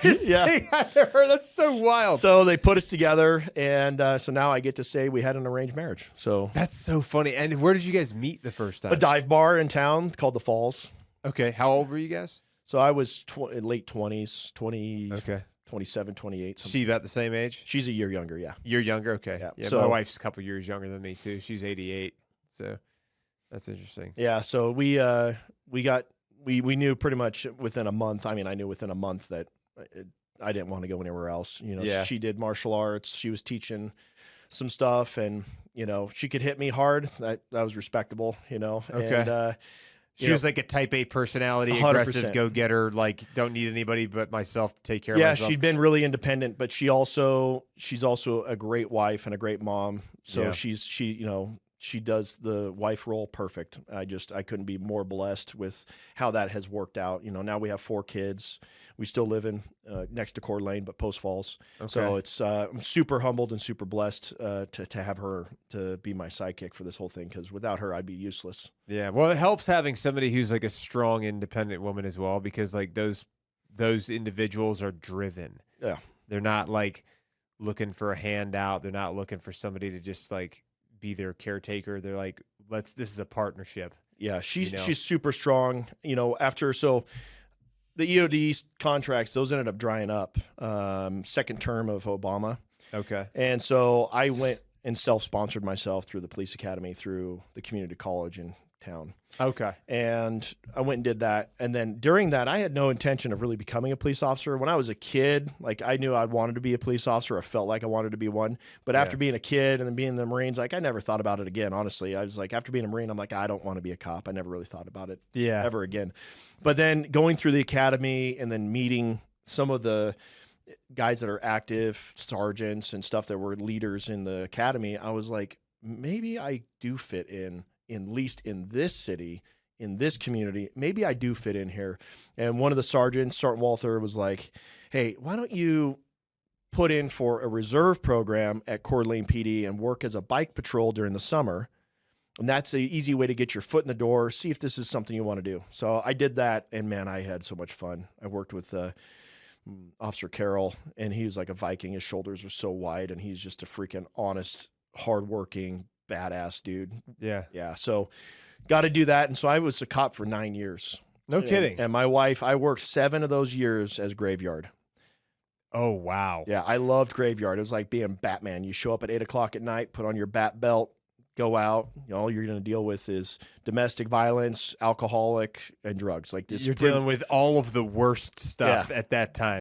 weirdest thing I've ever heard. That's so wild. So they put us together, and so now I get to say we had an arranged marriage. So That's so funny. And where did you guys meet the first time? a dive bar in town called the Falls. Okay. How old were you guys? So I was late 20s, 20, Okay. 27, 28. Something. She about the same age? She's a year younger, yeah. You're younger? Okay. Yeah. Yeah, So- my wife's a couple years younger than me, too. She's 88. So that's interesting. Yeah, so we knew pretty much within a month. I mean, I knew within a month that I didn't want to go anywhere else. You know, Yeah. she did martial arts. She was teaching some stuff, and you know, she could hit me hard. That was respectable. You know, Okay. And, She was like a type A personality, 100%. aggressive, go-getter, like don't need anybody but myself to take care of yeah, myself. she'd been really independent, but she's also a great wife and a great mom. So Yeah. she does the wife role perfect. I couldn't be more blessed with how that has worked out. You know, now we have 4 kids. We still live in next to Coeur d'Alene, but Post Falls. Okay. So it's I'm super humbled and super blessed to have her to be my sidekick for this whole thing, because without her, I'd be useless. Yeah, well, it helps having somebody who's like a strong, independent woman as well, because like those individuals are driven. Yeah. They're not like looking for a handout. They're not looking for somebody to just like be their caretaker. They're like, this is a partnership. Yeah, she's You know? she's super strong. You know, the EOD contracts, those ended up drying up. Second term of Obama. Okay. And so I went and self-sponsored myself through the police academy, through the community college in town. Okay. And I went and did that. And then during that, I had no intention of really becoming a police officer. When I was a kid, like I knew I wanted to be a police officer. I felt like I wanted to be one. But after being a kid and then being in the Marines, like I never thought about it again, honestly. I was like, after being a Marine, I'm like, I don't want to be a cop. I never really thought about it Yeah. ever again. But then going through the academy and then meeting some of the guys that are active sergeants and stuff that were leaders in the academy, I was like, maybe I do fit in at least in this city, in this community. Maybe I do fit in here. And one of the sergeants, Sergeant Walther, was like, hey, why don't you put in for a reserve program at Coeur d'Alene PD and work as a bike patrol during the summer? And that's an easy way to get your foot in the door, see if this is something you want to do. So I did that, and man, I had so much fun. I worked with Officer Carroll, and he was like a Viking. His shoulders are so wide, and he's just a freaking honest, hardworking, badass dude. Yeah. Yeah, so got to do that. And so I was a cop for 9 years. No kidding. And my wife, I worked 7 of those years as graveyard. Oh, wow. Yeah, I loved graveyard. It was like being Batman. You show up at 8 o'clock at night, put on your bat belt, go out. You know, all you're going to deal with is domestic violence, alcoholic, and drugs. Like this. You're dealing with all of the worst stuff at that time.